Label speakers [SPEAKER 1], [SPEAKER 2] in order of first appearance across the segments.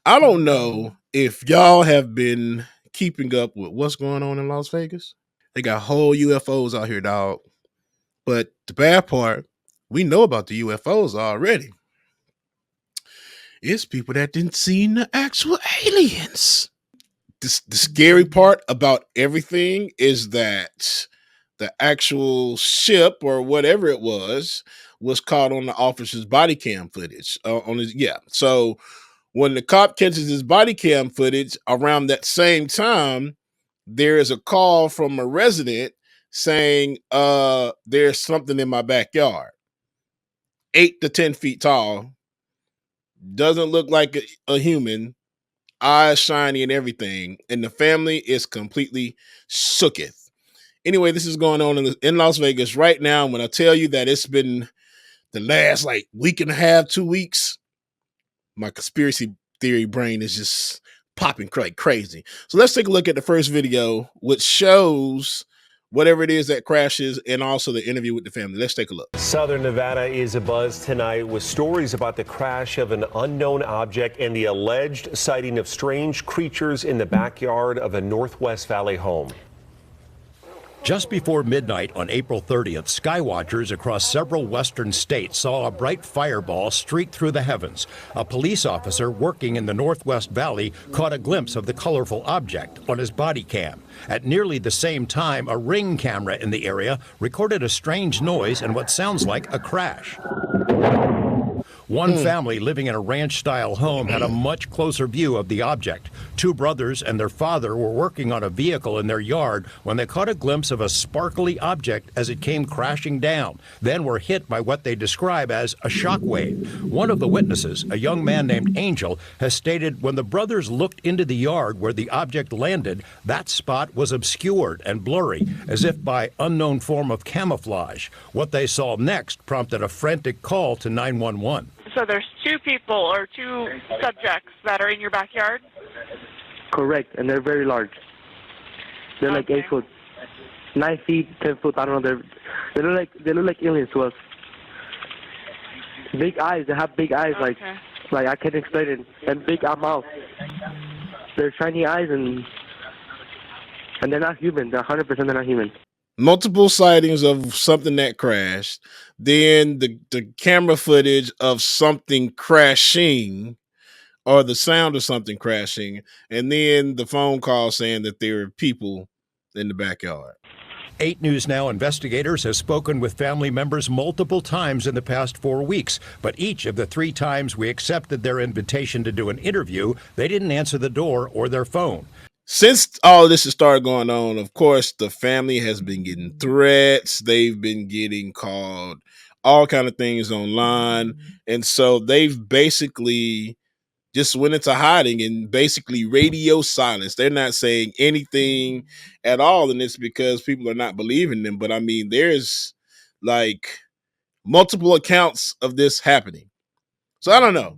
[SPEAKER 1] I don't know if y'all have been keeping up with what's going on in Las Vegas. They got whole UFOs out here, dog. But the bad part, we know about the UFOs already. It's people that didn't see the actual aliens. The scary part about everything is that the actual ship or whatever it was caught on the officer's body cam footage. So when the cop catches his body cam footage around that same time, there is a call from a resident saying, there's something in my backyard, 8 to 10 feet tall, doesn't look like a human, eyes shiny and everything, and the family is completely shooketh. Anyway, this is going on in Las Vegas right now. When I tell you that it's been the last like week and a half, 2 weeks, my conspiracy theory brain is just popping like crazy. So let's take a look at the first video, which shows whatever it is that crashes and also the interview with the family. Let's take a look.
[SPEAKER 2] Southern Nevada is abuzz tonight with stories about the crash of an unknown object and the alleged sighting of strange creatures in the backyard of a Northwest Valley home.
[SPEAKER 3] Just before midnight on April 30th, skywatchers across several western states saw a bright fireball streak through the heavens. A police officer working in the Northwest Valley caught a glimpse of the colorful object on his body cam. At nearly the same time, a Ring camera in the area recorded a strange noise and what sounds like a crash. One family living in a ranch-style home had a much closer view of the object. Two brothers and their father were working on a vehicle in their yard when they caught a glimpse of a sparkly object as it came crashing down, then were hit by what they describe as a shockwave. One of the witnesses, a young man named Angel, has stated when the brothers looked into the yard where the object landed, that spot was obscured and blurry, as if by unknown form of camouflage. What they saw next prompted a frantic call to 911.
[SPEAKER 4] So there's two people or two subjects that are in your backyard?
[SPEAKER 5] Correct, and they're very large. They're like 8 foot, 9 feet, 10 foot. I don't know. They look like aliens to us. Big eyes. They have big eyes, like I can't explain it, and big mouth. They're shiny eyes, and they're not human. They're 100% they're not human.
[SPEAKER 1] Multiple sightings of something that crashed, then the camera footage of something crashing or the sound of something crashing, and then the phone call saying that there are people in the backyard.
[SPEAKER 3] 8 News Now investigators have spoken with family members multiple times in the past 4 weeks, but each of the 3 times we accepted their invitation to do an interview, they didn't answer the door or their phone.
[SPEAKER 1] Since all of this has started going on, of course, the family has been getting threats. They've been getting called all kind of things online. And so they've basically just went into hiding and basically radio silence. They're not saying anything at all. And it's because people are not believing them. But I mean, there's like multiple accounts of this happening. So I don't know.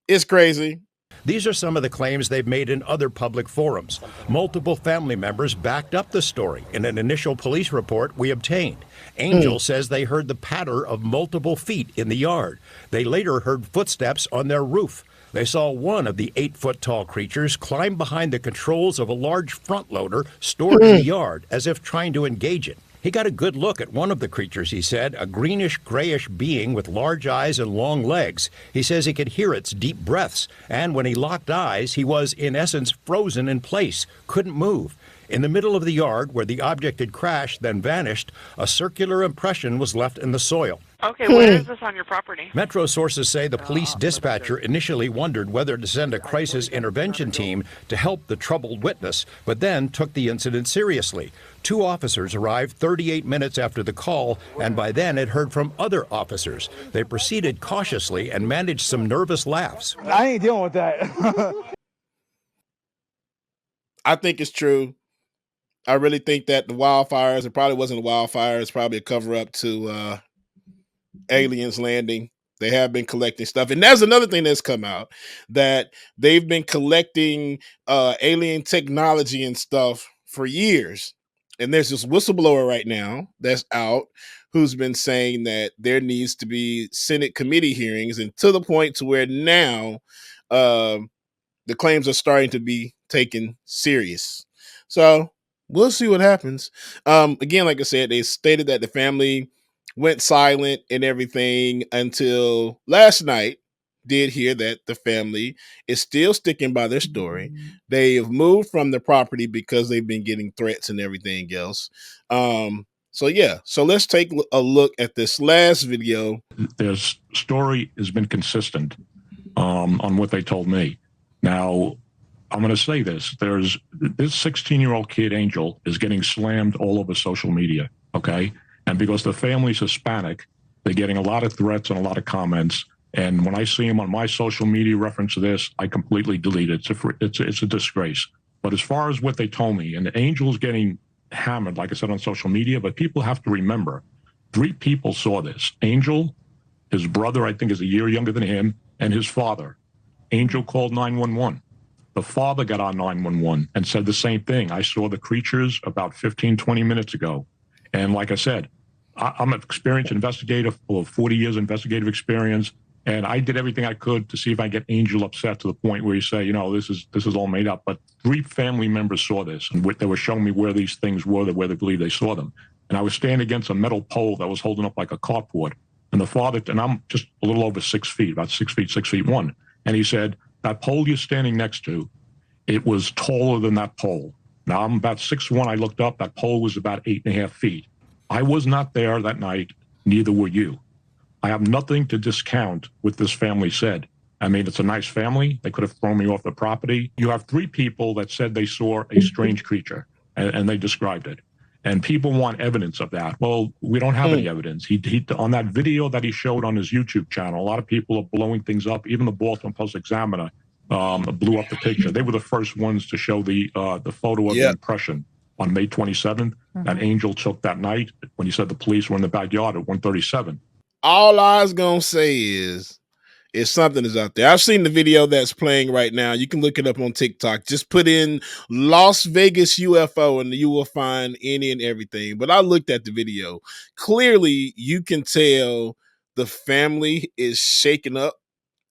[SPEAKER 1] It's crazy.
[SPEAKER 3] These are some of the claims they've made in other public forums. Multiple family members backed up the story in an initial police report we obtained. Angel says they heard the patter of multiple feet in the yard. They later heard footsteps on their roof. They saw one of the 8-foot-tall creatures climb behind the controls of a large front loader stored in the yard as if trying to engage it. He got a good look at one of the creatures, he said, a greenish-grayish being with large eyes and long legs. He says he could hear its deep breaths, and when he locked eyes, he was, in essence, frozen in place, couldn't move. In the middle of the yard, where the object had crashed, then vanished, a circular impression was left in the soil.
[SPEAKER 4] Okay, where is this on your property?
[SPEAKER 3] Metro sources say the police dispatcher initially wondered whether to send a crisis intervention team to help the troubled witness, but then took the incident seriously. 2 officers arrived 38 minutes after the call, and by then had heard from other officers. They proceeded cautiously and managed some nervous laughs.
[SPEAKER 6] I ain't dealing with that.
[SPEAKER 1] I think it's true. I really think that the wildfires, it probably wasn't a wildfire. It's probably a cover-up to aliens landing. They have been collecting stuff. And that's another thing that's come out, that they've been collecting alien technology and stuff for years. And there's this whistleblower right now that's out who's been saying that there needs to be Senate committee hearings, and to the point to where now the claims are starting to be taken serious. So we'll see what happens. Again, like I said, they stated that the family went silent and everything until last night. Did hear that the family is still sticking by their story. They have moved from the property because they've been getting threats and everything else. So yeah, so let's take a look at this last video.
[SPEAKER 7] Their story has been consistent on what they told me. Now, I'm going to say this. This 16-year-old kid, Angel, is getting slammed all over social media, okay? And because the family's Hispanic, they're getting a lot of threats and a lot of comments. And when I see them on my social media reference to this, I completely delete it. It's a disgrace. But as far as what they told me, and Angel's getting hammered, like I said, on social media, but people have to remember, 3 people saw this. Angel, his brother, I think, is a year younger than him, and his father. Angel called 911. The father got on 911 and said the same thing. I saw the creatures about 15, 20 minutes ago. And like I said, I'm an experienced investigator, full of 40 years investigative experience. And I did everything I could to see if I get Angel upset to the point where you say, you know, this is all made up. But 3 family members saw this, and they were showing me where these things were, where they believe they saw them. And I was standing against a metal pole that was holding up like a carport. And the father, and I'm just a little over 6 feet, about 6 feet, 6'1". And he said, that pole you're standing next to, it was taller than that pole. Now I'm about 6'1". I looked up, that pole was about 8.5 feet. I was not there that night, neither were you. I have nothing to discount what this family said. I mean, it's a nice family. They could have thrown me off the property. You have 3 people that said they saw a strange creature, and they described it. And people want evidence of that. Well, we don't have any evidence. He on that video that he showed on his YouTube channel, a lot of people are blowing things up. Even the Baltimore Post-Examiner blew up the picture. They were the first ones to show the photo of the impression on May 27th that Angel took that night when he said the police were in the backyard at 1:37.
[SPEAKER 1] All I was gonna say is something is out there. I've seen the video that's playing right now. You can look it up on TikTok. Just put in Las Vegas UFO and you will find any and everything. But I looked at the video. Clearly, you can tell the family is shaken up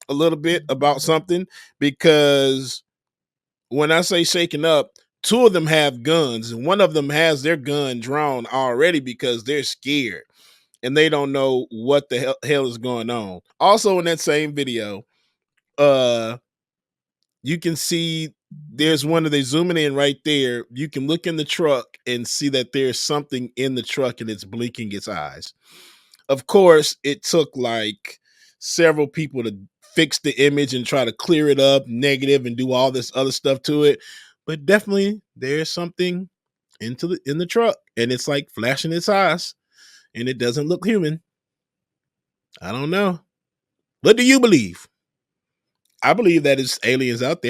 [SPEAKER 1] a little bit about something, because when I say shaken up, 2 of them have guns and one of them has their gun drawn already because they're scared and they don't know what the hell is going on. Also in that same video, you can see there's one of they zooming in right there. You can look in the truck and see that there's something in the truck and it's blinking its eyes. Of course, it took like several people to fix the image and try to clear it up, negative, and do all this other stuff to it. But definitely there's something in the truck and it's like flashing its eyes and it doesn't look human. I don't know. What do you believe? I believe that it's aliens out there.